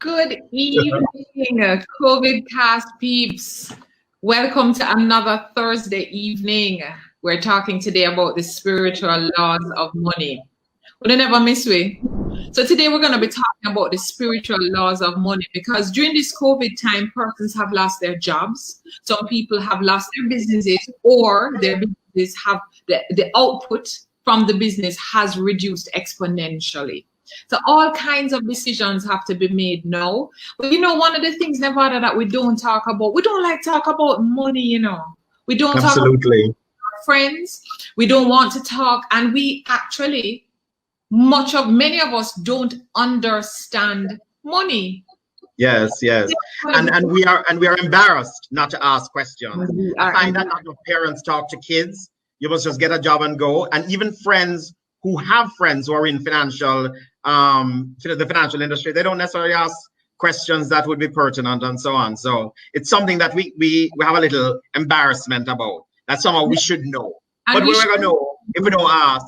Good evening, COVIDcast peeps. Welcome to another Thursday evening. We're talking today about the spiritual laws of money. We'll never miss way. So today we're going to be talking about the spiritual laws of money, because during this COVID time, persons have lost their jobs. Some people have lost their businesses, or their businesses have the output from the business has reduced exponentially. So all kinds of decisions have to be made now. But you know, one of the things, Nevada, that we don't talk about, we don't like talk about money, you know. We don't talk about our friends. We don't want to talk. And we actually, many of us don't understand money. Yes. And we are embarrassed not to ask questions. I find that not enough parents talk to kids. You must just get a job and go. And even friends who have friends who are in the financial industry, they don't necessarily ask questions that would be pertinent and so on. So it's something that we have a little embarrassment about. That's somehow we should know. But we're going to know if we don't ask.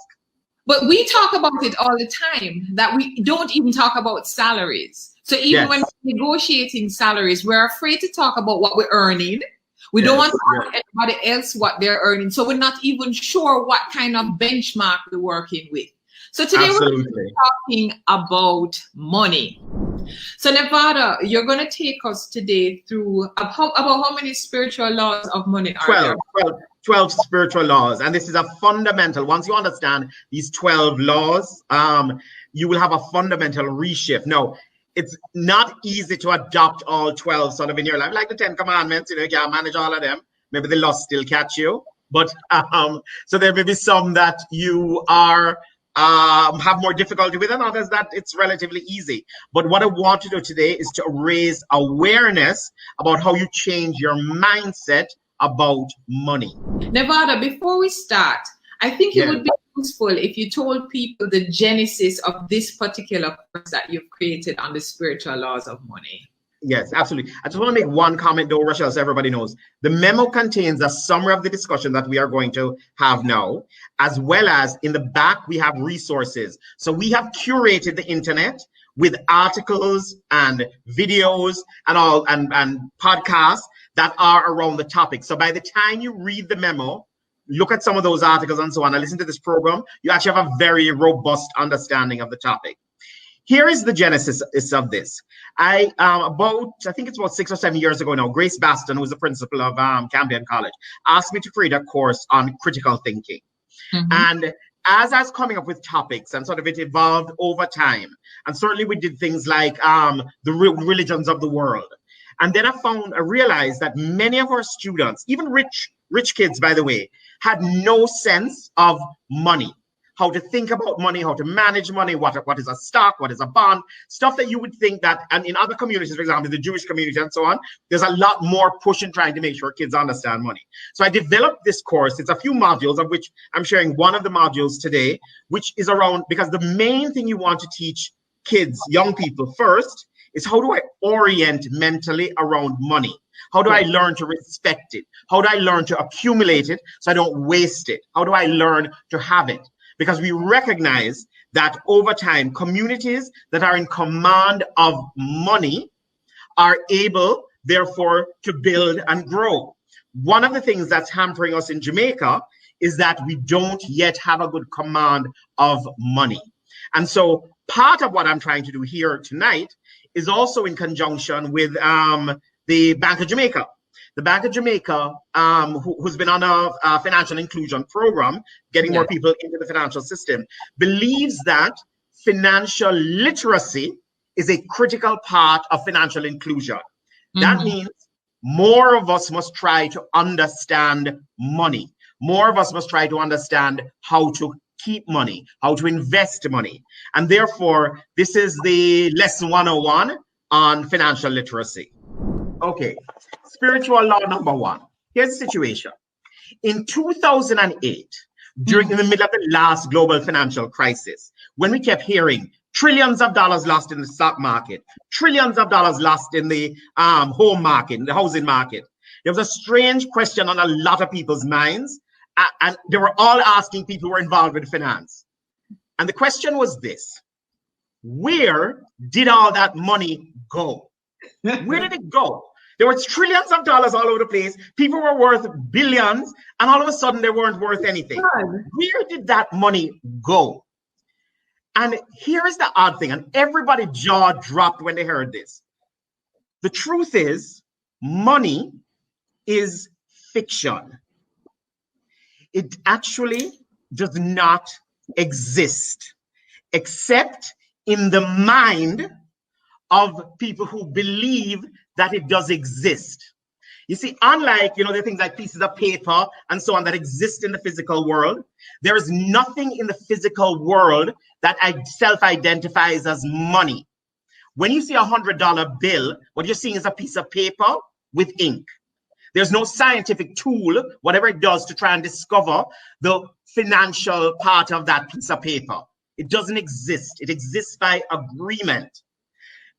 But we talk about it all the time, that we don't even talk about salaries. So even when we're negotiating salaries, we're afraid to talk about what we're earning. We don't want to ask anybody else what they're earning. So we're not even sure what kind of benchmark we're working with. So today we're going to be talking about money. So Nevada, you're going to take us today through about how many spiritual laws of money are there? 12 spiritual laws. And this is a fundamental, once you understand these 12 laws, you will have a fundamental reshift. Now, it's not easy to adopt all 12 sort of in your life, like the 10 commandments, you can't manage all of them. Maybe the lust still catch you. But so there may be some that you are have more difficulty with, and others that it's relatively easy. But what I want to do today is to raise awareness about how you change your mindset about money. Nevada, before we start, I think it would be useful if you told people the genesis of this particular course that you've created on the spiritual laws of money. Yes, absolutely. I just want to make one comment though, Rochelle, so everybody knows. The memo contains a summary of the discussion that we are going to have now, as well as in the back, we have resources. So we have curated the internet with articles and videos and all and podcasts that are around the topic. So by the time you read the memo, look at some of those articles and so on, and listen to this program, you actually have a very robust understanding of the topic. Here is the genesis of this. I think it's about 6 or 7 years ago now, Grace Baston, who was the principal of Camden College, asked me to create a course on critical thinking. And as I was coming up with topics and sort of it evolved over time, and certainly we did things like the religions of the world. And then I realized that many of our students, even rich kids, by the way, had no sense of money, how to think about money, how to manage money, what is a stock, what is a bond, stuff that you would think that, and in other communities, for example, the Jewish community and so on, there's a lot more push in trying to make sure kids understand money. So I developed this course. It's a few modules, of which I'm sharing one of the modules today, which is around, because the main thing you want to teach kids, young people first, is how do I orient mentally around money? How do I learn to respect it? How do I learn to accumulate it so I don't waste it? How do I learn to have it? Because we recognize that over time, communities that are in command of money are able, therefore, to build and grow. One of the things that's hampering us in Jamaica is that we don't yet have a good command of money. And so part of what I'm trying to do here tonight is also in conjunction with the Bank of Jamaica. The Bank of Jamaica, who's been on a financial inclusion program, getting more people into the financial system, believes that financial literacy is a critical part of financial inclusion. That means more of us must try to understand money. More of us must try to understand how to keep money, how to invest money. And therefore, this is the lesson 101 on financial literacy. Okay, spiritual law number 1. Here's the situation. In 2008, in the middle of the last global financial crisis, when we kept hearing trillions of dollars lost in the stock market, trillions of dollars lost in the home market, in the housing market, there was a strange question on a lot of people's minds, and they were all asking people who were involved with finance. And the question was this: where did all that money go? Where did it go? There were trillions of dollars all over the place. People were worth billions, and all of a sudden they weren't worth anything. Where did that money go? And here is the odd thing, and everybody's jaw dropped when they heard this. The truth is, money is fiction. It actually does not exist, except in the mind of people who believe that it does exist. You see, unlike, the things like pieces of paper and so on that exist in the physical world, there is nothing in the physical world that self-identifies as money. When you see a $100 bill, what you're seeing is a piece of paper with ink. There's no scientific tool, whatever it does, to try and discover the financial part of that piece of paper. It doesn't exist. It exists by agreement.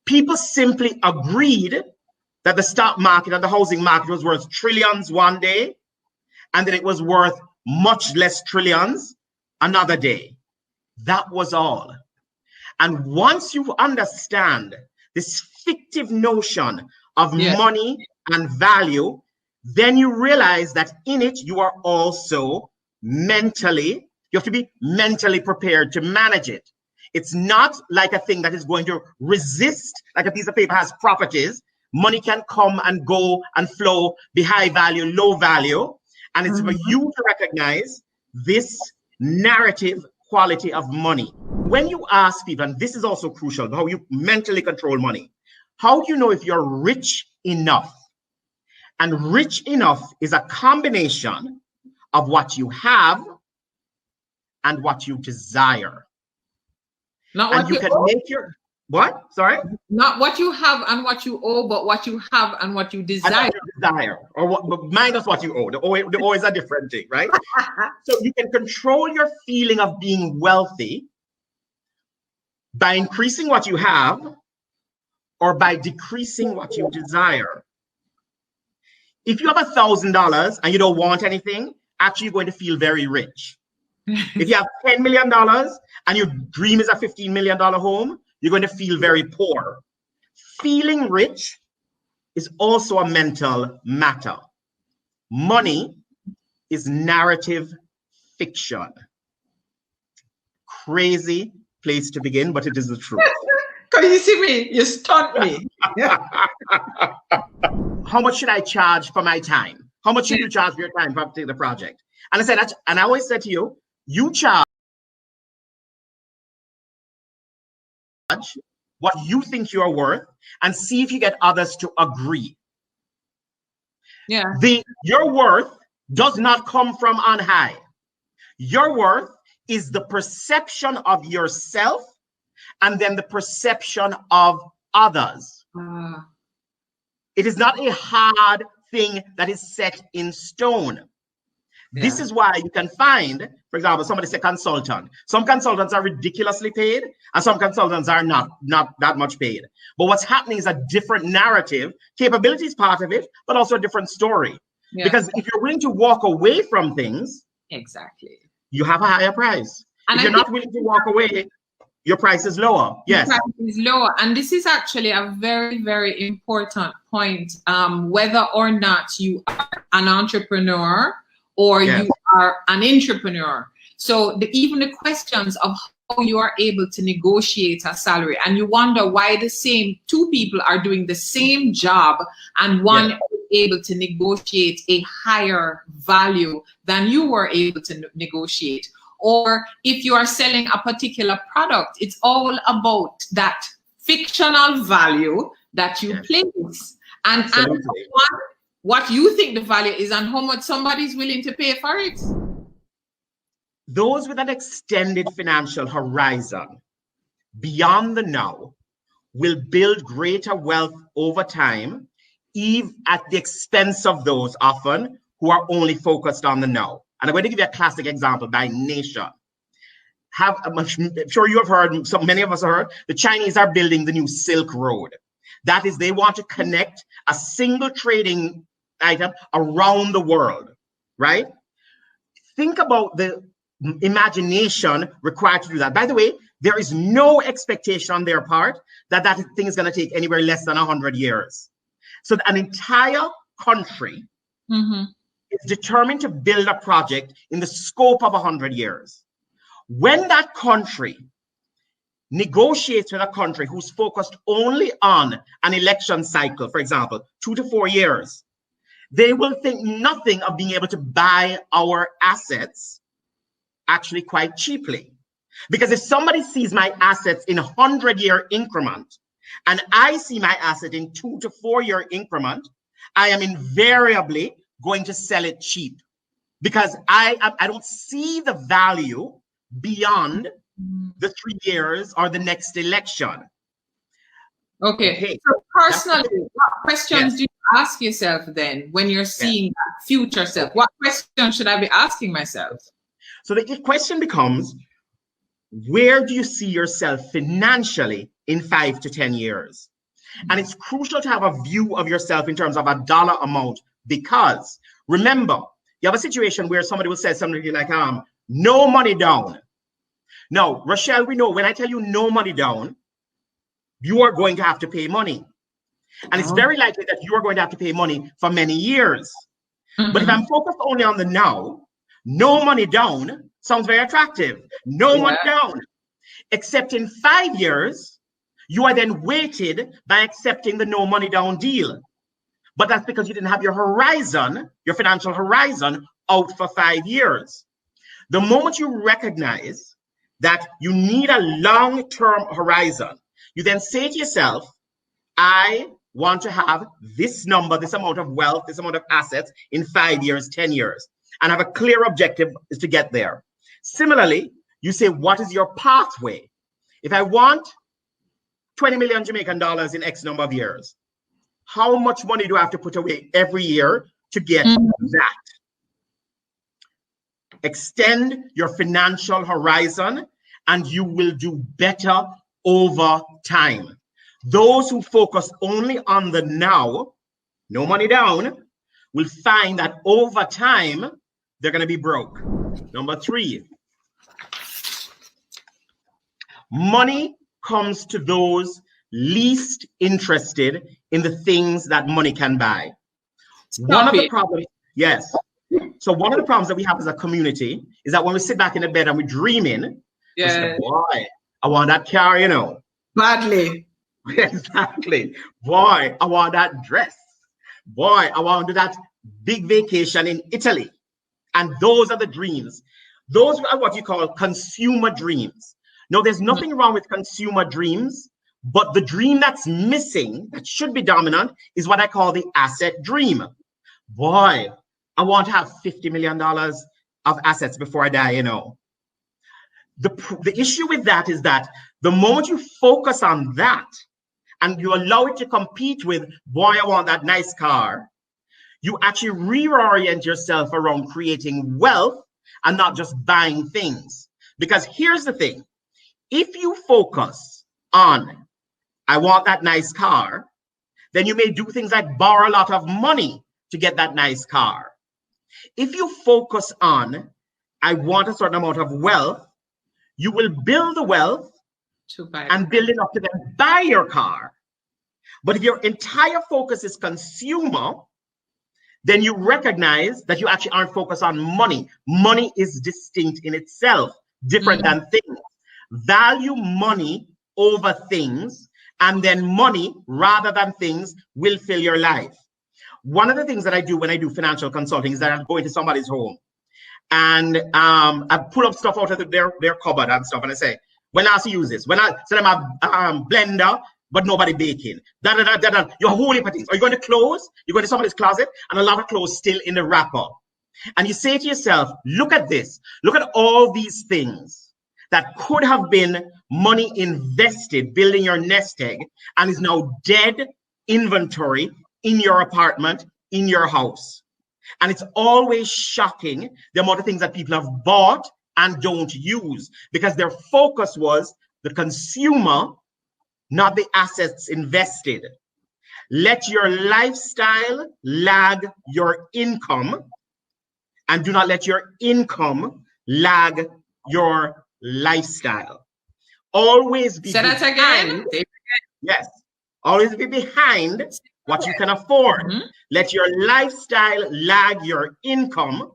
People simply agreed that the stock market and the housing market was worth trillions one day, and then it was worth much less trillions another day. That was all. And once you understand this fictive notion of money and value, then you realize that in it you are also you have to be mentally prepared to manage it. It's not like a thing that is going to resist, like a piece of paper has properties. Money can come and go and flow, be high value, low value. And it's for you to recognize this narrative quality of money. When you ask people, and this is also crucial, how you mentally control money, how do you know if you're rich enough? And rich enough is a combination of what you have and what you desire. Not what you can make your what? Sorry? Not what you have and what you owe, but what you have and what you desire. Or what, minus what you owe. The owe is a different thing, right? So you can control your feeling of being wealthy by increasing what you have or by decreasing what you desire. If you have $1,000 and you don't want anything, actually you're going to feel very rich. If you have $10 million and your dream is a $15 million home, you're going to feel very poor. Feeling rich is also a mental matter. Money is narrative fiction. Crazy place to begin, but it is the truth. Can you see me? You stunned me. How much should I charge for my time? How much should you charge for your time for the project? And I said, and I always said to you, you charge what you think you're worth and see if you get others to agree. Yeah. Your worth does not come from on high. Your worth is the perception of yourself and then the perception of others. It is not a hard thing that is set in stone. Yeah. This is why you can find, for example, somebody say consultant. Some consultants are ridiculously paid and some consultants are not that much paid. But what's happening is a different narrative. Capability is part of it, but also a different story. Yeah. Because if you're willing to walk away from things, exactly, you have a higher price. And if you're not willing to walk away, your price is lower. Yes. Your price is lower. And this is actually a very, very important point. Whether or not you are an entrepreneur or you are an entrepreneur. So even the questions of how you are able to negotiate a salary, and you wonder why the same two people are doing the same job and one is able to negotiate a higher value than you were able to negotiate. Or if you are selling a particular product, it's all about that fictional value that you place. And what you think the value is and how much somebody's willing to pay for it. Those with an extended financial horizon beyond the now will build greater wealth over time, even at the expense of those often who are only focused on the now. And I'm going to give you a classic example by nation. I'm sure you have heard, many of us have heard, the Chinese are building the new Silk Road. That is, they want to connect a single trading item around the world, right? Think about the imagination required to do that. By the way, there is no expectation on their part that that thing is going to take anywhere less than 100 years. So an entire country is determined to build a project in the scope of 100 years. When that country negotiates with a country who's focused only on an election cycle, for example, 2 to 4 years, they will think nothing of being able to buy our assets actually quite cheaply. Because if somebody sees my assets in a 100-year increment and I see my asset in 2 to 4 year increment, I am invariably going to sell it cheap because I don't see the value beyond the 3 years or the next election. Okay. So personally, what questions do you ask yourself then when you're seeing that future self? What question should I be asking myself? So the question becomes, where do you see yourself financially in 5 to 10 years? And it's crucial to have a view of yourself in terms of a dollar amount, because remember, you have a situation where somebody will say something like, no money down. Now, Rochelle, we know when I tell you no money down, you are going to have to pay money. And it's very likely that you are going to have to pay money for many years. But if I'm focused only on the now, no money down sounds very attractive. No money down. Except in 5 years, you are then weighted by accepting the no money down deal. But that's because you didn't have your horizon, your financial horizon, out for 5 years. The moment you recognize that you need a long-term horizon, you then say to yourself, I want to have this number, this amount of wealth, this amount of assets in 5 years, 10 years, and have a clear objective is to get there. Similarly, you say, what is your pathway? If I want 20 million Jamaican dollars in X number of years, how much money do I have to put away every year to get that? Extend your financial horizon and you will do better over time. Those who focus only on the now, no money down, will find that over time, they're going to be broke. Number 3, money comes to those least interested in the things that money can buy. One of the problems that we have as a community is that when we sit back in the bed and we're dreaming, we say, boy, I want that car, you know. Badly. Exactly. Boy, I want that dress. Boy, I want to do that big vacation in Italy. And those are the dreams. Those are what you call consumer dreams. Now, there's nothing wrong with consumer dreams, but the dream that's missing, that should be dominant, is what I call the asset dream. Boy, I want to have $50 million of assets before I die, you know. The issue with that is that the moment you focus on that and you allow it to compete with, boy, I want that nice car, you actually reorient yourself around creating wealth and not just buying things. Because here's the thing. If you focus on, I want that nice car, then you may do things like borrow a lot of money to get that nice car. If you focus on, I want a certain amount of wealth, you will build the wealth and build enough to then buy your car. But if your entire focus is consumer, then you recognize that you actually aren't focused on money. Money is distinct in itself, different than things. Value money over things, and then money rather than things will fill your life. One of the things that I do when I do financial consulting is that I go into somebody's home and I pull up stuff out of their cupboard and stuff, and I say, when I use this, when I say I'm a blender, but nobody baking, your whole heap of things. Are you going to clothes? You go to somebody's closet and a lot of clothes still in the wrapper. And you say to yourself, look at this. Look at all these things that could have been money invested building your nest egg and is now dead inventory in your apartment, in your house. And it's always shocking the amount of things that people have bought and don't use because their focus was the consumer, not the assets invested. Let your lifestyle lag your income, and do not let your income lag your lifestyle. Always be Say that again. Yes. Always be behind what you can afford. Mm-hmm. Let your lifestyle lag your income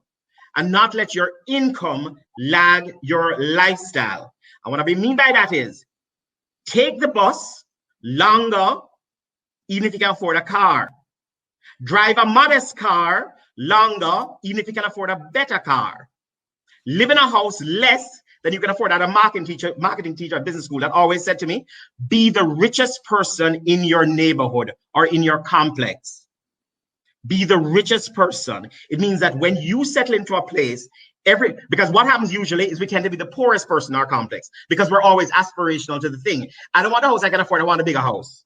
and not let your income lag your lifestyle. And what I mean by that is take the bus longer, even if you can afford a car. Drive a modest car longer, even if you can afford a better car. Live in a house less than you can afford. I had a marketing teacher at business school that always said to me, be the richest person in your neighborhood or in your complex. Be the richest person. It means that when you settle into a place, because what happens usually is we tend to be the poorest person in our complex because we're always aspirational to the thing. I don't want a house I can afford. I want a bigger house.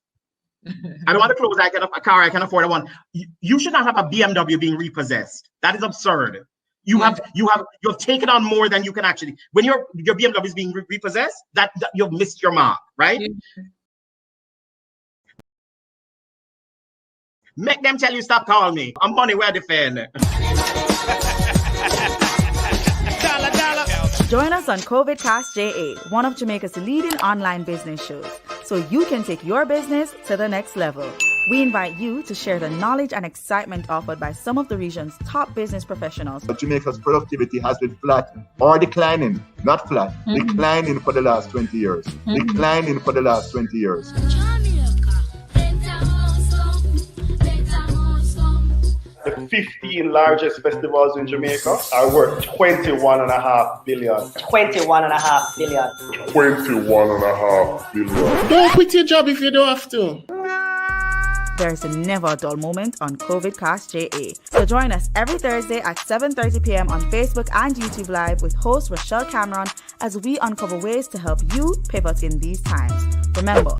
I don't want the clothes a car I can afford. I want. You should not have a BMW being repossessed. That is absurd. You have taken on more than you can actually. When your BMW is being repossessed, that you've missed your mark, right? Yeah. Make them tell you stop calling me. I'm money where defend. Join us on COVIDCASTJA, one of Jamaica's leading online business shows, so you can take your business to the next level. We invite you to share the knowledge and excitement offered by some of the region's top business professionals. Jamaica's productivity has been flat or declining, not flat, declining for the last 20 years. Declining for the last 20 years. The 15 largest festivals in Jamaica are worth $21.5 billion. $21.5 billion. $21.5 billion. Don't quit your job if you don't have to. There's never a dull moment on COVIDCASTJA. So join us every Thursday at 7:30 p.m. on Facebook and YouTube Live with host Rochelle Cameron as we uncover ways to help you pivot in these times. Remember.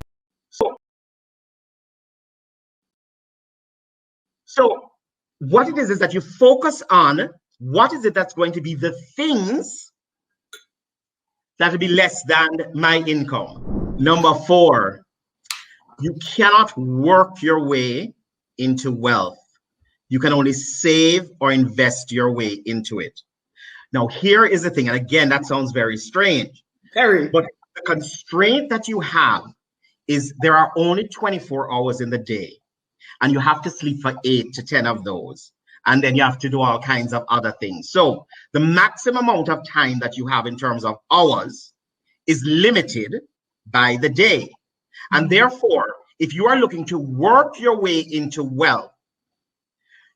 So what it is that you focus on what is it that's going to be the things that will be less than my income. Number 4, you cannot work your way into wealth. You can only save or invest your way into it. Now, here is the thing, and again, that sounds very strange. But the constraint that you have is there are only 24 hours in the day. And you have to sleep for 8 to 10 of those. And then you have to do all kinds of other things. So the maximum amount of time that you have in terms of hours is limited by the day. And therefore, if you are looking to work your way into wealth,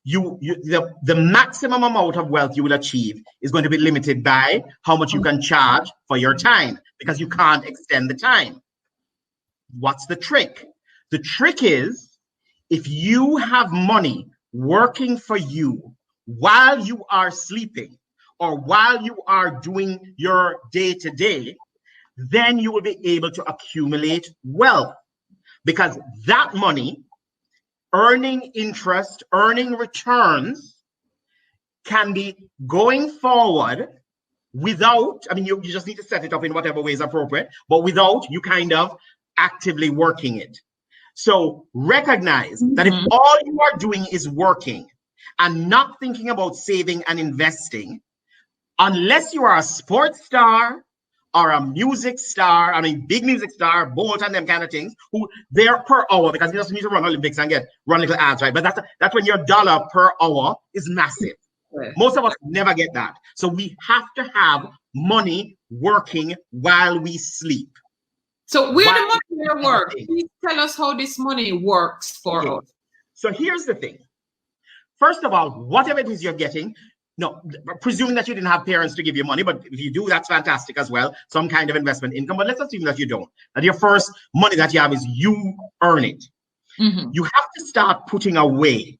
the maximum amount of wealth you will achieve is going to be limited by how much you can charge for your time, because you can't extend the time. What's the trick? The trick is, if you have money working for you while you are sleeping or while you are doing your day-to-day, then you will be able to accumulate wealth, because that money, earning interest, earning returns, can be going forward without, I mean, you just need to set it up in whatever way is appropriate, but without you kind of actively working it. So recognize that if all you are doing is working and not thinking about saving and investing, unless you are a sports star or a music star, I mean, big music star, Bolt and them kind of things, who they're per hour, because you just need to run Olympics and run little ads, right? But that's when your dollar per hour is massive. Right. Most of us never get that. So we have to have money working while we sleep. So where the money works? Please tell us how this money works for us. So here's the thing. First of all, whatever it is you're getting, no, presuming that you didn't have parents to give you money, but if you do, that's fantastic as well. Some kind of investment income, but let's assume that you don't. That your first money that you have is you earn it. You have to start putting away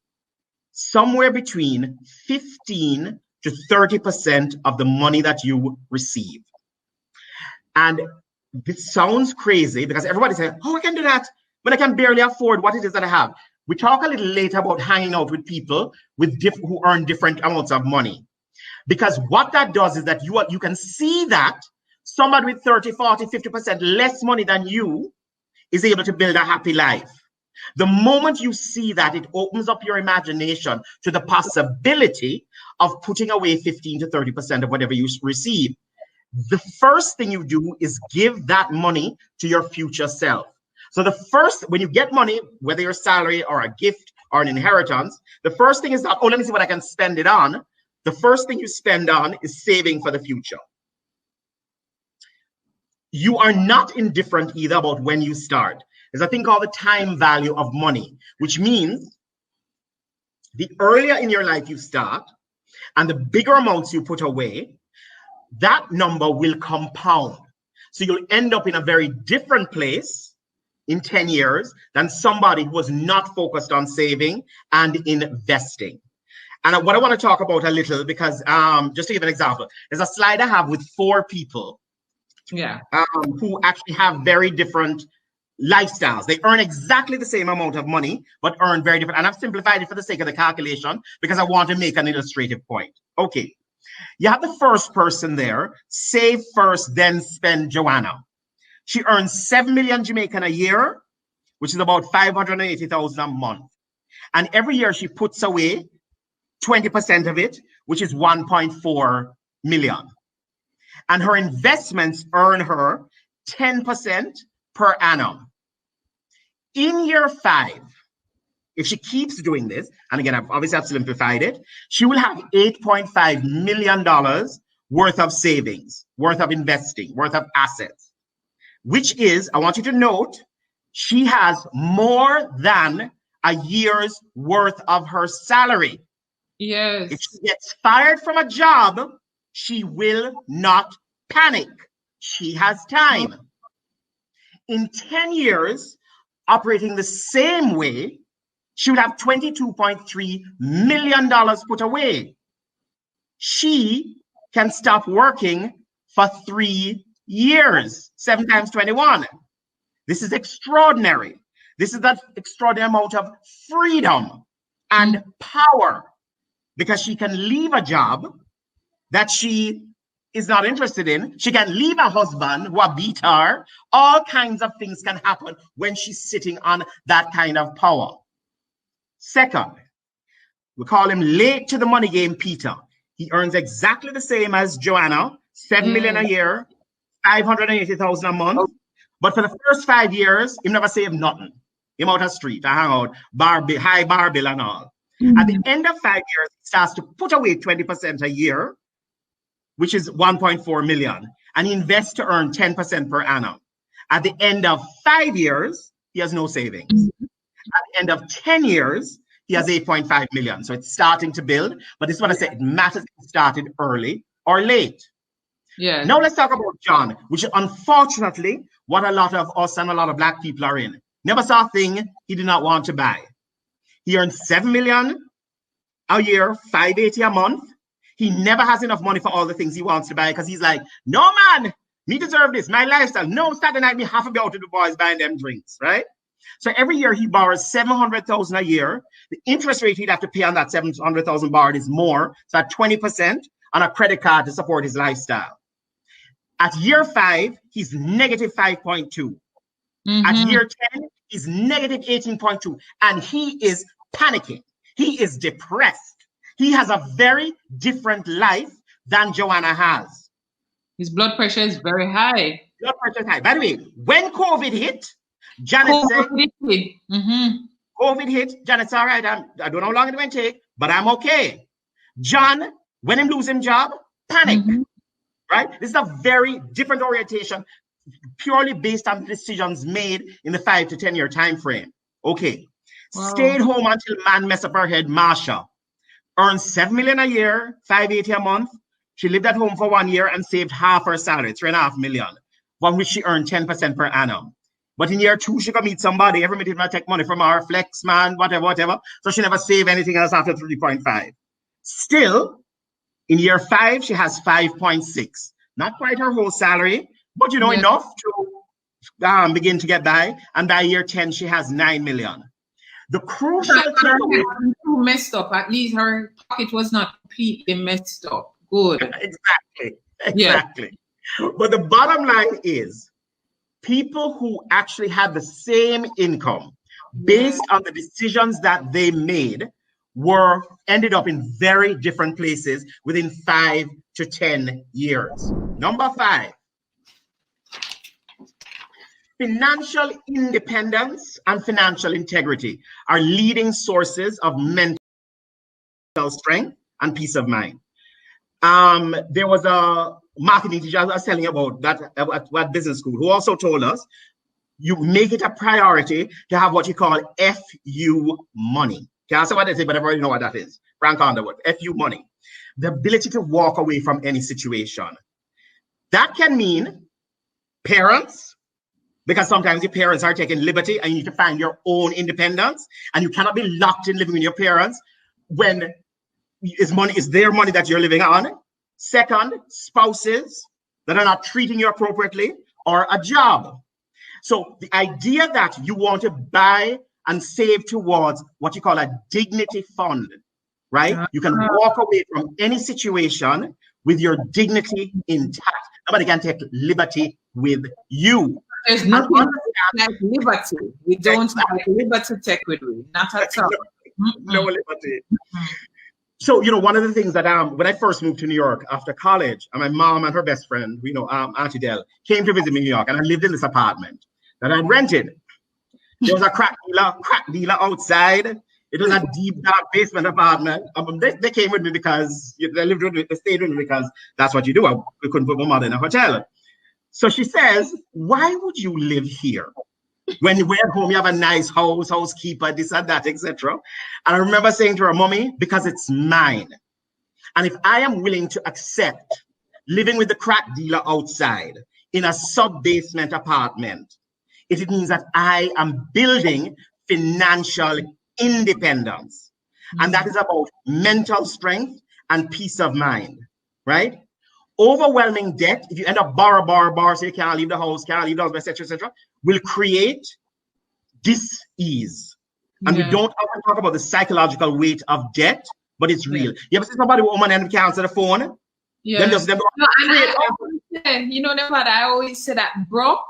somewhere between 15 to 30% of the money that you receive. And this sounds crazy because everybody says, oh, I can do that when I can barely afford what it is that I have. We talk a little later about hanging out with people with who earn different amounts of money. Because what that does is that you can see that somebody with 30, 40, 50% less money than you is able to build a happy life. The moment you see that, it opens up your imagination to the possibility of putting away 15 to 30% of whatever you receive. the first thing you do is give that money to your future self. So when you get money, whether your salary or a gift or an inheritance, the first thing is not, oh, let me see what I can spend it on. The first thing you spend on is saving for the future. You are not indifferent either about when you start. There's a thing called the time value of money, which means the earlier in your life you start and the bigger amounts you put away, that number will compound. So you'll end up in a very different place in 10 years than somebody who was not focused on saving and investing. And what I want to talk about a little, because just to give an example, there's a slide I have with 4 people who actually have very different lifestyles. They earn exactly the same amount of money, but earn very different. And I've simplified it for the sake of the calculation because I want to make an illustrative point. Okay, you have the first person there, save first, then spend, Joanna. She earns 7 million Jamaican a year, which is about 580,000 a month. And every year she puts away 20% of it, which is 1.4 million. And her investments earn her 10% per annum. In year 5, if she keeps doing this, and again, I've simplified it, she will have $8.5 million worth of savings, worth of investing, worth of assets, which is, I want you to note, she has more than a year's worth of her salary. Yes. If she gets fired from a job, she will not panic. She has time. In 10 years, operating the same way, she would have $22.3 million put away. She can stop working for 3 years, 7 times 21. This is extraordinary. This is that extraordinary amount of freedom and power, because she can leave a job that she is not interested in. She can leave a husband who beat her. All kinds of things can happen when she's sitting on that kind of power. Second, we call him late to the money game, Peter. He earns exactly the same as Joanna, 7 million a year, 580,000 a month. But for the first 5 years, he never saved nothing. Him out of street, I hang out, high bar bill and all. At the end of 5 years, he starts to put away 20% a year, which is 1.4 million, and he invests to earn 10% per annum. At the end of 5 years, he has no savings. At the end of 10 years, he has 8.5 million. So it's starting to build, but this is what I said, it matters if it started early or late. Yeah. Now let's talk about John, which is unfortunately what a lot of us and a lot of Black people are in. Never saw a thing he did not want to buy. He earns 7 million a year, 580 a month. He never has enough money for all the things he wants to buy because he's like, no man, me deserve this, my lifestyle. No, Saturday night me have to be out with the boys buying them drinks, right? So every year he borrows 700,000 a year. The interest rate he'd have to pay on that 700,000 borrowed is more. So at 20% on a credit card to support his lifestyle. At year 5, he's negative 5.2. At year 10, he's negative 18.2. And he is panicking. He is depressed. He has a very different life than Joanna has. His blood pressure is very high. Blood pressure is high. By the way, when COVID hit, Janet said, COVID hit, Janet said, all right, I don't know how long it will take, but I'm okay. John, when him lose his job, panic, right? This is a very different orientation, purely based on decisions made in the 5 to 10 year time frame. Okay. Wow. Stayed home until man mess up her head, Marsha. Earned 7 million a year, 580 a month. She lived at home for 1 year and saved half her salary, 3.5 million, from which she earned 10% per annum. But in year 2, she could meet somebody. Every minute might take money from her, flex, man, whatever. So she never saved anything else after 3.5. Still, in year 5, she has 5.6. Not quite her whole salary, but you know, enough to begin to get by. And by year 10, she has 9 million. The crucial thing messed up. At least her pocket was not completely messed up. Good. Exactly. Yeah. But the bottom line is, people who actually had the same income based on the decisions that they made ended up in very different places within 5 to 10 years. Number 5. Financial independence and financial integrity are leading sources of mental strength and peace of mind. There was a marketing teacher I was telling you about that at business school who also told us you make it a priority to have what you call FU money. Can't say what they say, but everybody know what that is. Frank Underwood, FU money. The ability to walk away from any situation. That can mean parents, because sometimes your parents are taking liberty and you need to find your own independence, and you cannot be locked in living with your parents when it's their money that you're living on. Second, spouses that are not treating you appropriately, or a job. So the idea that you want to buy and save towards what you call a dignity fund, right? You can walk away from any situation with your dignity intact. Nobody can take liberty with you. There's nothing like liberty. We don't have liberty take with we. Not at all. No liberty. So, you know, one of the things that when I first moved to New York after college, and my mom and her best friend, you know, Auntie Dell, came to visit me in New York, and I lived in this apartment that I rented. There was a crack dealer outside. It was a deep, dark basement apartment. They came with me because they lived with me, they stayed with me because that's what you do. We couldn't put my mother in a hotel. So she says, why would you live here? When you at home, you have a nice house, housekeeper, this and that, etc. And I remember saying to her, Mommy, because it's mine. And if I am willing to accept living with the crack dealer outside in a sub-basement apartment, it means that I am building financial independence. And that is about mental strength and peace of mind, right? Overwhelming debt, if you end up borrow, so you can't leave the house, etc., will create dis-ease. And we don't often talk about the psychological weight of debt, but it's real. You ever see somebody with woman and can't answer the phone? Yeah. You know, I always say that broke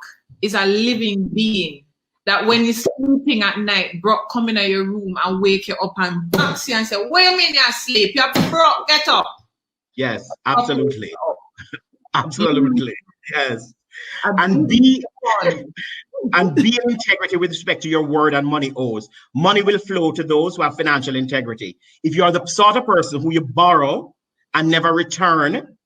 is a living being. That when you're sleeping at night, Brock come in your room and wake you up and box you and say, "What do you mean you're asleep? You're Brock, get up." Yes, absolutely. Absolutely. Yes. And be in integrity with respect to your word and money owes. Money will flow to those who have financial integrity. If you are the sort of person who you borrow and never return,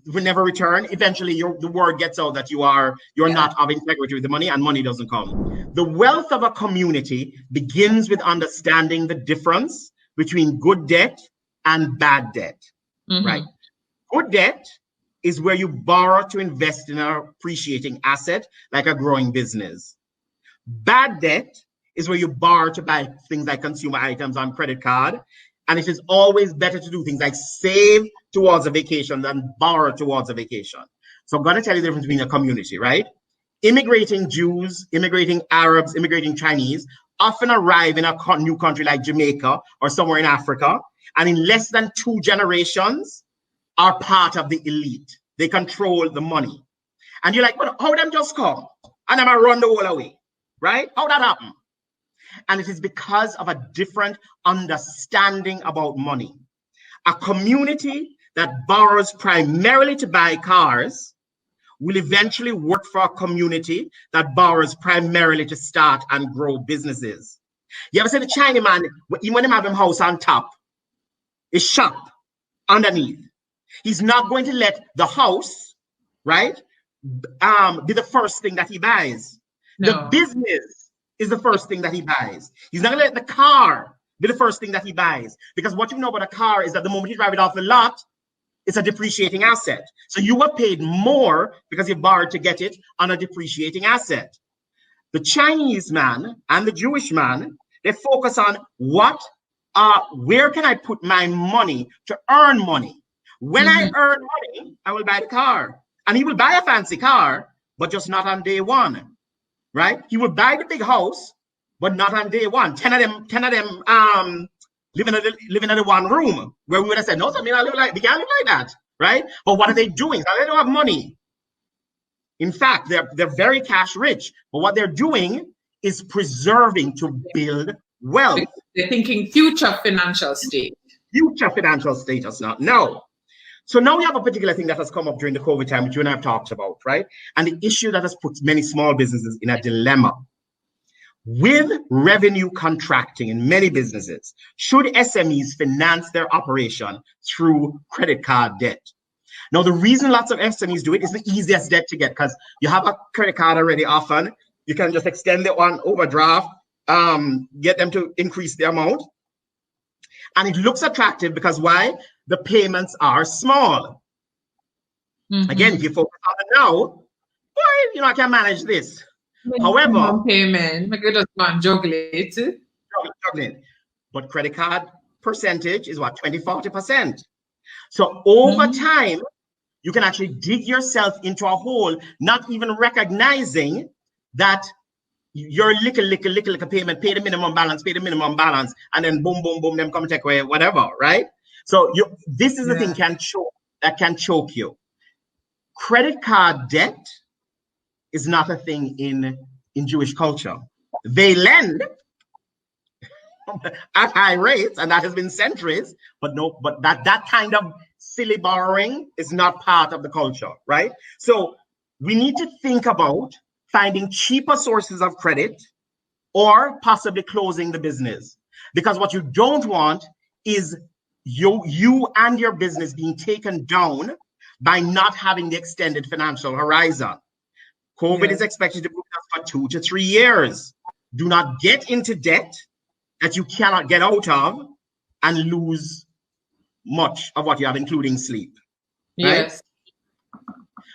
eventually the word gets out that you're not of integrity with the money, and money doesn't come. The wealth of a community begins with understanding the difference between good debt and bad debt, right? Good debt is where you borrow to invest in an appreciating asset like a growing business. Bad debt is where you borrow to buy things like consumer items on credit card. And it is always better to do things like save towards a vacation than borrow towards a vacation. So I'm going to tell you the difference between a community, right? Immigrating Jews, immigrating Arabs, immigrating Chinese often arrive in a new country like Jamaica or somewhere in Africa, and in less than 2 generations are part of the elite. They control the money. And you're like, but how them just come? And them run the whole away, right? How that happen? And it is because of a different understanding about money. A community that borrows primarily to buy cars will eventually work for a community that borrows primarily to start and grow businesses. You ever see the Chinaman, even when he have him house on top, his shop underneath, he's not going to let the house, right, be the first thing that he buys. No. The business is the first thing that he buys. He's not going to let the car be the first thing that he buys, because what you know about a car is that the moment you drive it off the lot, it's a depreciating asset. So you were paid more because you borrowed to get it on a depreciating asset. The Chinese man and the Jewish man, they focus on where can I put my money to earn money? When I earn money, I will buy the car. And he will buy a fancy car, but just not on day one, right? He will buy the big house, but not on day one. 10 of them living in the one room, where we would have said, no, we can't live like that, right? But what are they doing? They don't have money. In fact, they're very cash rich, but what they're doing is preserving to build wealth. They're thinking future financial state. Future financial status, not no. So now we have a particular thing that has come up during the COVID time, which you and I have talked about, right? And the issue that has put many small businesses in a dilemma. With revenue contracting in many businesses, should SMEs finance their operation through credit card debt? Now, the reason lots of SMEs do it is the easiest debt to get, because you have a credit card already often. You can just extend it on overdraft, get them to increase the amount. And it looks attractive because why? The payments are small. Again, if you focus on it now, well, you know, I can manage this. However, payment, I could just juggle it. Juggling. But credit card percentage is what, 20-40%. So over time, you can actually dig yourself into a hole, not even recognizing that your little payment, pay the minimum balance, and then boom, boom, boom, them come take away, whatever, right? So this is the thing that can choke you. Credit card debt is not a thing in Jewish culture. They lend at high rates, and that has been centuries, but that kind of silly borrowing is not part of the culture, right? So we need to think about finding cheaper sources of credit or possibly closing the business. Because what you don't want is you and your business being taken down by not having the extended financial horizon. COVID is expected to be with us for 2 to 3 years. Do not get into debt that you cannot get out of and lose much of what you have, including sleep. Right? Yes.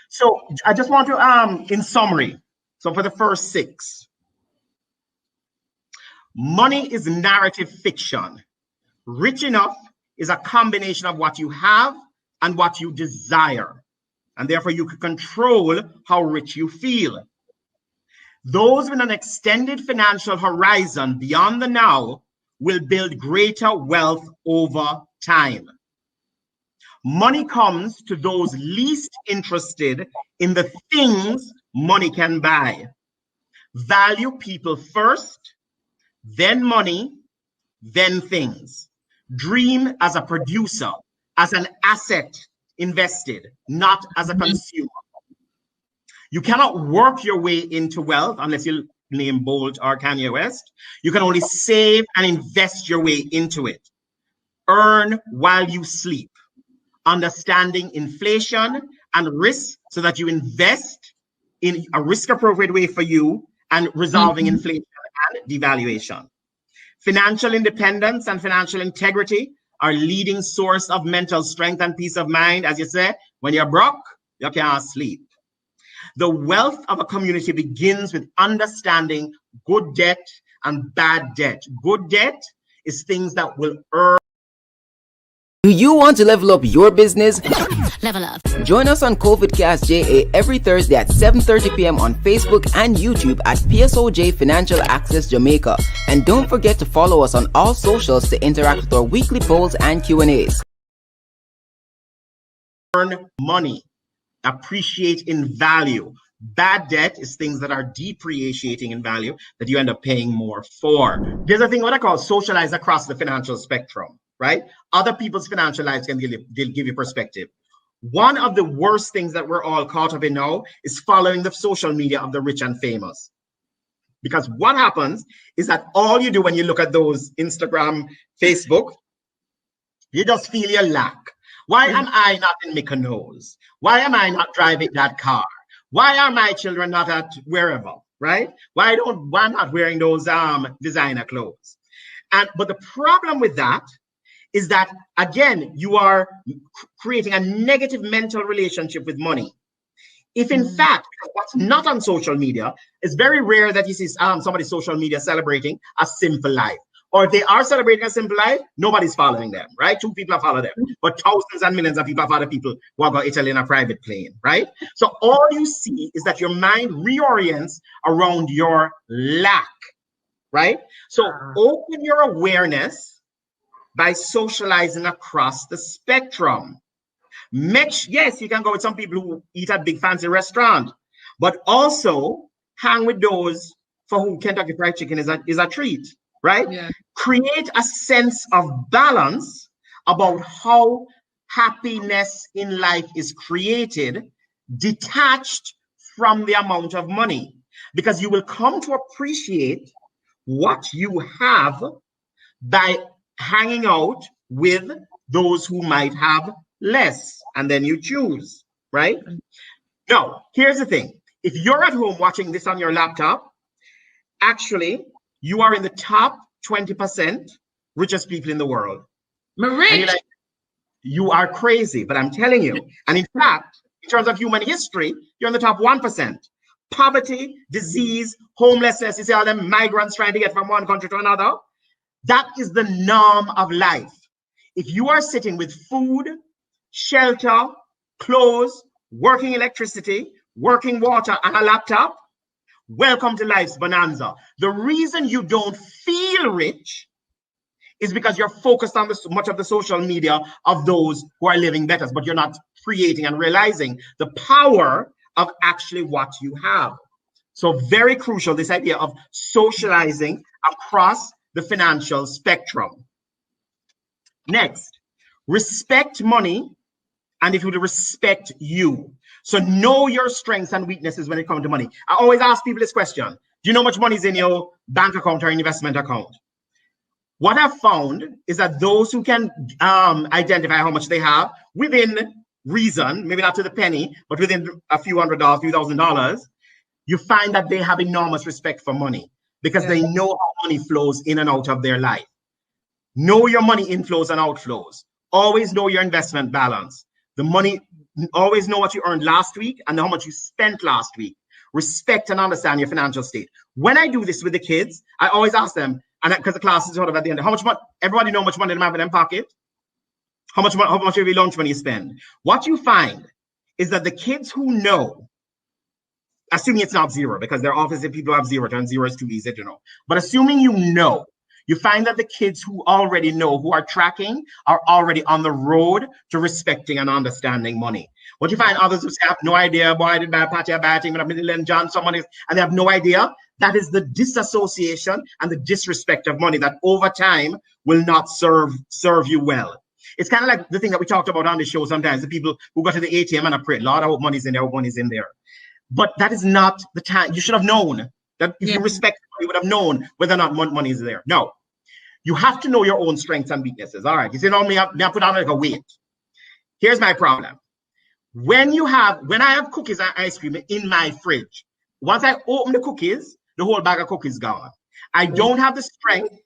So I just want to, in summary, so for the first 6, money is narrative fiction. Rich enough is a combination of what you have and what you desire. And therefore you can control how rich you feel. Those with an extended financial horizon beyond the now will build greater wealth over time. Money comes to those least interested in the things money can buy. Value people first, then money, then things. Dream as a producer, as an asset invested, not as a consumer. You cannot work your way into wealth unless you name Bolt or Kanye West. You can only save and invest your way into it. Earn while you sleep. Understanding inflation and risk so that you invest in a risk-appropriate way for you and resolving inflation and devaluation. Financial independence and financial integrity are leading source of mental strength and peace of mind. As you say, when you're broke, you can't sleep. The wealth of a community begins with understanding good debt and bad debt. Good debt is things that will earn. Do you want to level up your business? Level up. Join us on COVIDCASTJA every Thursday at 7:30 p.m. on Facebook and YouTube at PSOJ Financial Access Jamaica. And don't forget to follow us on all socials to interact with our weekly polls and Q&As. Earn money, appreciate in value. Bad debt is things that are depreciating in value that you end up paying more for. There's a thing what I call socialize across the financial spectrum, right? Other people's financial lives can give you perspective. One of the worst things that we're all caught up in now is following the social media of the rich and famous. Because what happens is that all you do when you look at those Instagram, Facebook, you just feel your lack. Why am I not in Mykonos? Why am I not driving that car? Why are my children not at wherever, right? Why am I not wearing those designer clothes? But the problem with that is that, again, you are creating a negative mental relationship with money. If in fact, what's not on social media, it's very rare that you see somebody's social media celebrating a simple life. Or if they are celebrating a simple life, nobody's following them, right? 2 people follow them, but thousands and millions of people follow people who are going to Italy in a private plane, right? So all you see is that your mind reorients around your lack, right? So open your awareness by socializing across the spectrum. Yes, you can go with some people who eat at big fancy restaurant, but also hang with those for whom Kentucky Fried Chicken is a treat, right? Yeah. Create a sense of balance about how happiness in life is created detached from the amount of money, because you will come to appreciate what you have by hanging out with those who might have less, and then you choose, right? Now, here's the thing. If you're at home watching this on your laptop, actually, you are in the top 20% richest people in the world. Marie, and you're like, you are crazy, but I'm telling you. And in fact, in terms of human history, you're in the top 1%. Poverty, disease, homelessness, you see all them migrants trying to get from one country to another. That is the norm of life. If you are sitting with food, shelter, clothes, working electricity, working water, and a laptop, welcome to life's bonanza. The reason you don't feel rich is because you're focused on much of the social media of those who are living better, but you're not creating and realizing the power of actually what you have. So very crucial, this idea of socializing across the financial spectrum. Next, respect money, and if you would respect you. So know your strengths and weaknesses when it comes to money. I always ask people this question. Do you know how much money is in your bank account or investment account? What I've found is that those who can identify how much they have within reason, maybe not to the penny, but within a few $100, few $1,000s, you find that they have enormous respect for money because they know how money flows in and out of their life. Know your money inflows and outflows. Always know your investment balance. The money, always know what you earned last week and how much you spent last week. Respect and understand your financial state. When I do this with the kids, I always ask them, and because the class is sort of at the end, how much money, everybody know how much money they have in their pocket? How much of your lunch money you spend? What you find is that the kids who know, assuming it's not zero, because there are obviously people who have zero, and zero is too easy to know. But assuming you know, you find that the kids who already know, who are tracking, are already on the road to respecting and understanding money. What you find others who say, I have no idea, boy, I did buy a party, I buy a thing, but I'm going to lend John some money, and they have no idea. That is the disassociation and the disrespect of money that over time will not serve you well. It's kind of like the thing that we talked about on the show sometimes, the people who go to the ATM and I pray, Lord, I hope money's in there, I hope money's in there. But that is not the time. You should have known that if you respect money, you would have known whether or not money is there. No. You have to know your own strengths and weaknesses. All right. You say, no, me I put on like a weight. Here's my problem. When I have cookies and ice cream in my fridge, once I open the cookies, the whole bag of cookies gone. I don't have the strength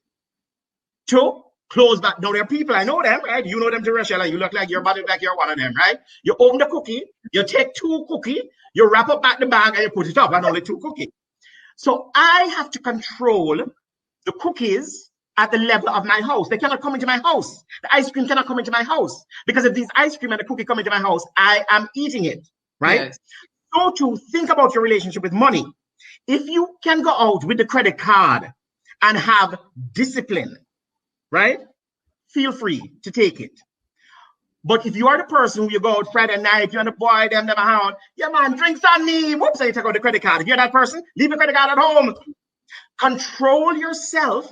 to close back. Now, there are people, I know them, right? You know them, Tereshia, you look like your body like you're one of them, right? You open the cookie, you take 2 cookies, you wrap up back the bag and you put it up, and only 2 cookies. So I have to control the cookies at the level of my house. They cannot come into my house. The ice cream cannot come into my house. Because if these ice cream and the cookie come into my house, I am eating it, right? Yes. So to think about your relationship with money. If you can go out with the credit card and have discipline, right? Feel free to take it. But if you are the person who you go out Friday night, you're on the boy, them around, yeah man, drinks on me. Whoops, so you take out the credit card. If you're that person, leave the credit card at home. Control yourself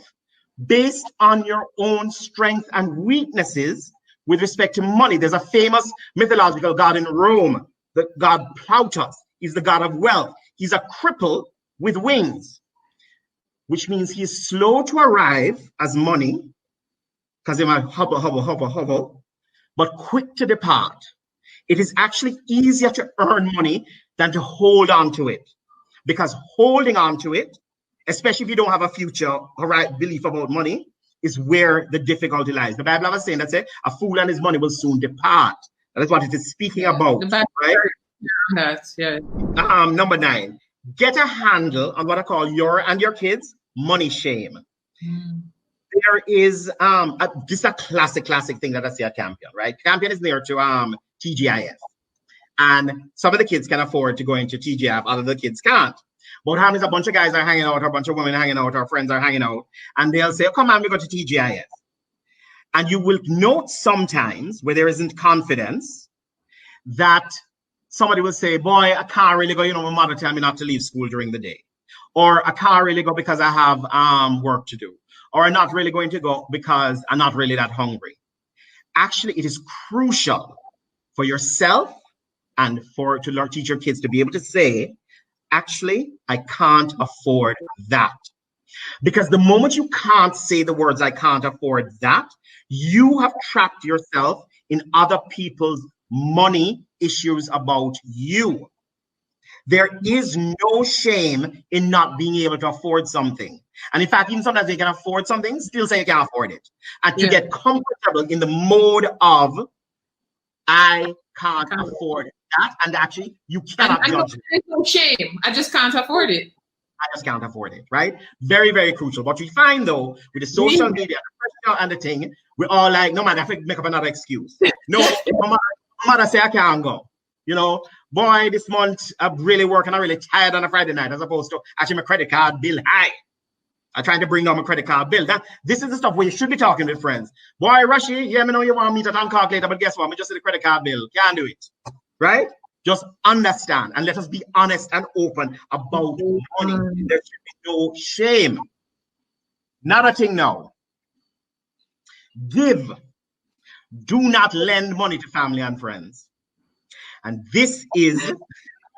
based on your own strengths and weaknesses with respect to money. There's a famous mythological god in Rome, the god Plautus. He's the god of wealth. He's a cripple with wings, which means he's slow to arrive as money, because he might hobble, but quick to depart. It is actually easier to earn money than to hold on to it, because holding on to it, especially if you don't have a future or right belief about money, is where the difficulty lies. The Bible has a saying that says, a fool and his money will soon depart. That is what it is speaking about, right? Number 9. Get a handle on what I call your and your kids' money shame. There is this is a classic thing that I see at Campion, right? Campion is near to TGIF, and some of the kids can afford to go into TGIF, other the kids can't. But what happens, a bunch of guys are hanging out, or a bunch of women hanging out, our friends are hanging out, and they'll say, oh, come on, we go to TGIF. And you will note sometimes where there isn't confidence that somebody will say, boy, I can't really go, my mother tell me not to leave school during the day. Or I can't really go because I have work to do. Or I'm not really going to go because I'm not really that hungry. actually it is crucial for yourself and to teach your kids to be able to say, actually, I can't afford that. Because the moment you can't say the words, I can't afford that, you have trapped yourself in other people's money issues about you. There is no shame in not being able to afford something. And in fact, even sometimes you can afford something, still say you can't afford it. And to get comfortable in the mode of, I can't afford that. And actually, you cannot judge it. There's no shame. I just can't afford it. I just can't afford it, right? Very, very crucial. What we find, though, with the social media and the thing, we're all like, no, man, I have to make up another excuse. No, my mother say I can't go. You know, boy, this month I'm really working. I'm really tired on a Friday night, as opposed to actually my credit card bill high. I'm trying to bring down my credit card bill. This is the stuff where you should be talking with friends. Boy, Rashi, yeah, me know you want me to calculate, but guess what? Me just see the credit card bill. Can't do it, right? Just understand and let us be honest and open about money. There should be no shame. Another thing now. Give. Do not lend money to family and friends. And this is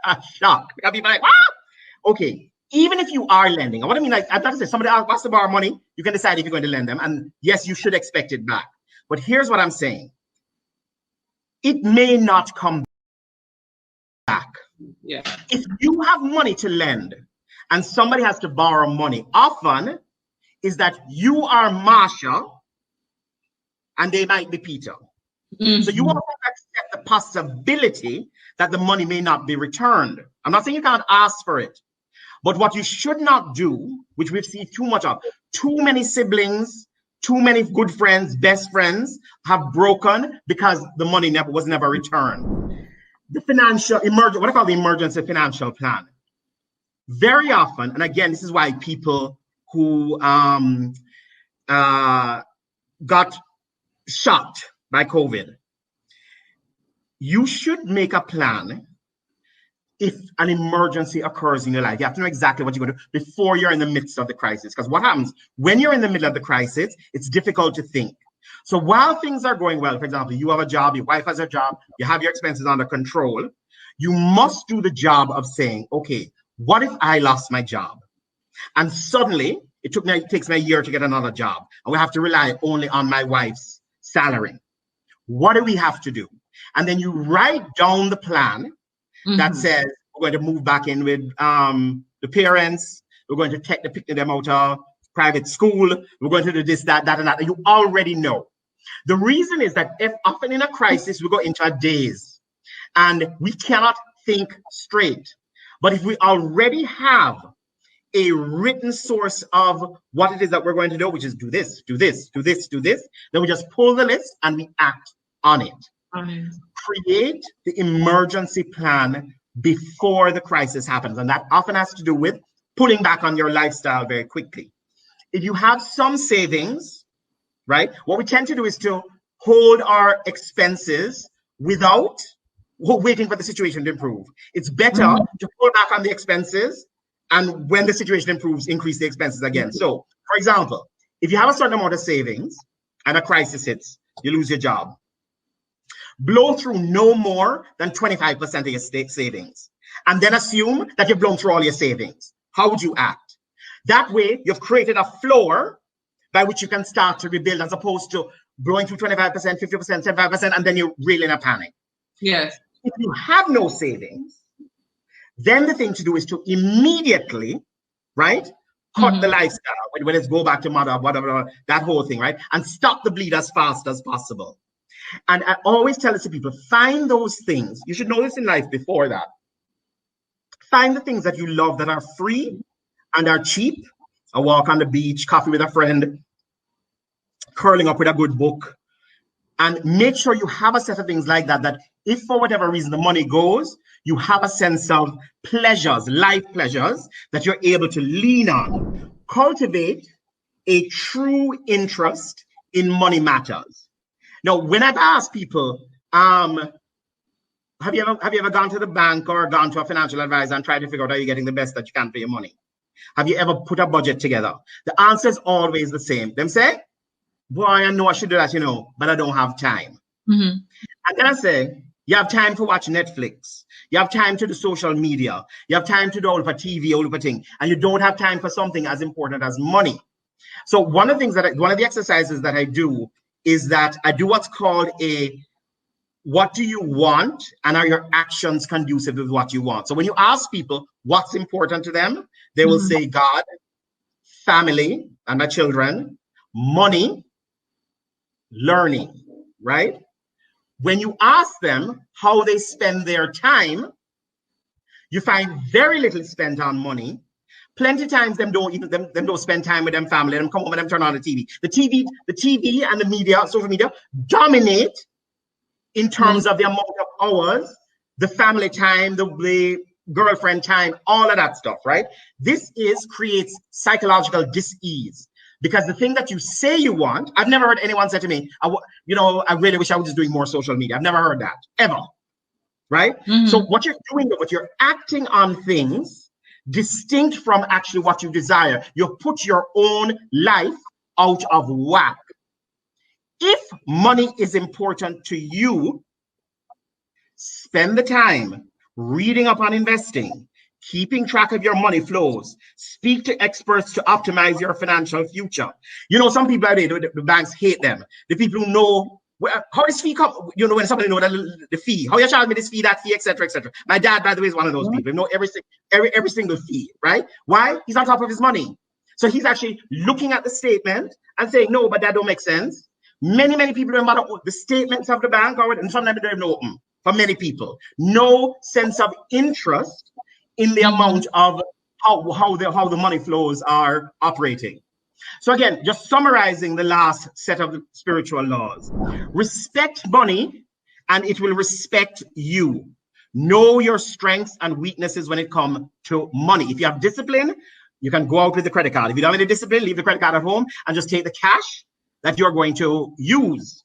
a shock. Because people are like, ah! Okay, even if you are lending, and what I mean, like, I'd like to say, somebody wants to borrow money, you can decide if you're going to lend them. And yes, you should expect it back. But here's what I'm saying. It may not come back. Yeah. If you have money to lend and somebody has to borrow money, often is that you are Marsha and they might be Peter. So you also accept the possibility that the money may not be returned. I'm not saying you can't ask for it, but what you should not do, which we've seen too much of, too many siblings, too many good friends, best friends have broken because the money was never returned. The financial what I call the emergency financial plan. Very often, and again, this is why people who got shocked by COVID, you should make a plan. If an emergency occurs in your life, you have to know exactly what you're going to do before you're in the midst of the crisis. Because what happens when you're in the middle of the crisis, it's difficult to think. So while things are going well, for example, you have a job, your wife has a job, you have your expenses under control, you must do the job of saying, okay, what if I lost my job? And suddenly it takes me a year to get another job, and we have to rely only on my wife's salary. What do we have to do? And then you write down the plan that says we're going to move back in with the parents, we're going to pick them out of private school, we're going to do this, that, and that. You already know. The reason is that if often in a crisis, we go into a daze and we cannot think straight. But if we already have a written source of what it is that we're going to do, which is do this, do this, do this, do this, then we just pull the list and we act on it. Create the emergency plan before the crisis happens. And that often has to do with pulling back on your lifestyle very quickly. If you have some savings, right, what we tend to do is to hold our expenses without waiting for the situation to improve. It's better to pull back on the expenses, and when the situation improves, increase the expenses again. So, for example, if you have a certain amount of savings and a crisis hits, you lose your job, blow through no more than 25% of your savings, and then assume that you've blown through all your savings. How would you act? That way, you've created a floor by which you can start to rebuild, as opposed to blowing through 25%, 50%, 75%, and then you're really in a panic. Yes. If you have no savings, then the thing to do is to immediately, right, cut the lifestyle, when it's go back to mother, whatever, that whole thing, right, and stop the bleed as fast as possible. And I always tell this to people, find those things. You should know this in life before that. Find the things that you love that are free and are cheap. A walk on the beach, coffee with a friend, curling up with a good book. And make sure you have a set of things like that, that if for whatever reason the money goes, you have a sense of pleasures, life pleasures, that you're able to lean on. Cultivate a true interest in money matters. Now, when I've asked people, have you ever gone to the bank or gone to a financial advisor and tried to figure out how you're getting the best that you can for your money? Have you ever put a budget together? The answer is always the same. Them say, boy, I know I should do that, but I don't have time. Mm-hmm. And then I say, you have time to watch Netflix. You have time to do social media. You have time to do all of a TV, all of a thing. And you don't have time for something as important as money. So one of the exercises that I do is that I do what's called what do you want, and are your actions conducive with what you want? So when you ask people what's important to them, they will say God, family, and my children, money, learning, right? When you ask them how they spend their time, you find very little spent on money. Plenty times them don't spend time with them family. Them come home and them turn on the TV. The TV and the media, social media, dominate in terms of the amount of hours, the family time, the girlfriend time, all of that stuff, right? This creates psychological dis-ease. Because the thing that you say you want, I've never heard anyone say to me, I really wish I was just doing more social media. I've never heard that, ever, right? Mm-hmm. So what you're doing, but you're acting on things distinct from actually what you desire. You put your own life out of whack. If money is important to you, spend the time reading up on investing, keeping track of your money flows, speak to experts to optimize your financial future. Some people out there, the banks hate them. The people who know how this fee come, when somebody know the fee, how you charge me this fee, that fee, etc., etc. My dad, by the way, is one of those people. He know every single fee, right? Why? He's on top of his money. So he's actually looking at the statement and saying, no, but that don't make sense. Many people don't matter the statements of the bank, and sometimes they don't know them. For many people, no sense of interest in the amount of how the money flows are operating. So again, just summarizing the last set of the spiritual laws. Respect money and it will respect you. Know your strengths and weaknesses when it comes to money. If you have discipline, you can go out with the credit card. If you don't have any discipline, leave the credit card at home and just take the cash that you're going to use.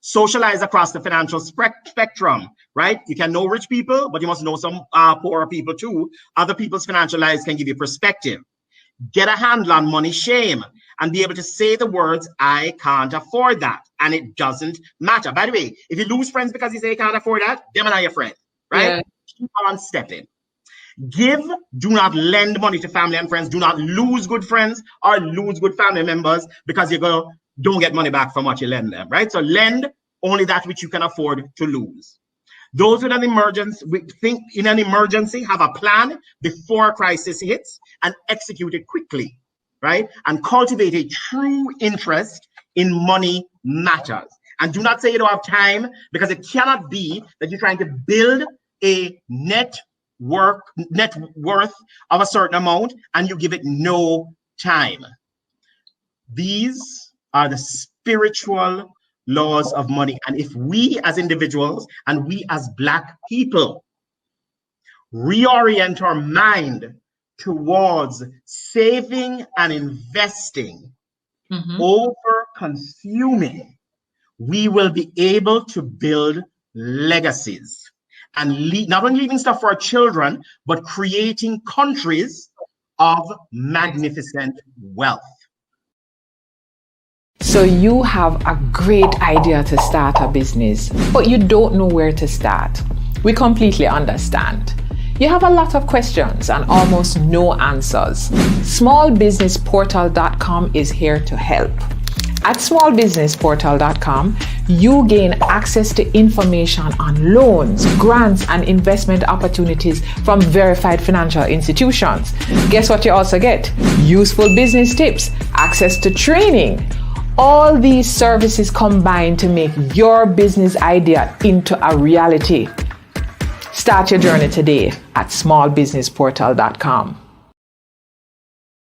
Socialize across the financial spectrum, right? You can know rich people, but you must know some poorer people too. Other people's financial lives can give you perspective. Get a handle on money shame and be able to say the words, I can't afford that. And it doesn't matter. By the way, if you lose friends because you say you can't afford that, them are not your friend, right? Yeah. Keep on stepping. Give, do not lend money to family and friends. Do not lose good friends or lose good family members because you don't get money back from what you lend them, right? So lend only that which you can afford to lose. Those with an emergency, have a plan before a crisis hits and execute it quickly, right? And cultivate a true interest in money matters. And do not say you don't have time, because it cannot be that you're trying to build a net worth of a certain amount and you give it no time. These are the spiritual laws of money. And if we as individuals and we as Black people reorient our mind towards saving and investing over consuming, we will be able to build legacies and not only leaving stuff for our children, but creating countries of magnificent wealth. So you have a great idea to start a business, but you don't know where to start. We completely understand. You have a lot of questions and almost no answers. Smallbusinessportal.com is here to help. At smallbusinessportal.com, you gain access to information on loans, grants, and investment opportunities from verified financial institutions. Guess what you also get? Useful business tips, access to training. All these services combine to make your business idea into a reality. Start your journey today at smallbusinessportal.com.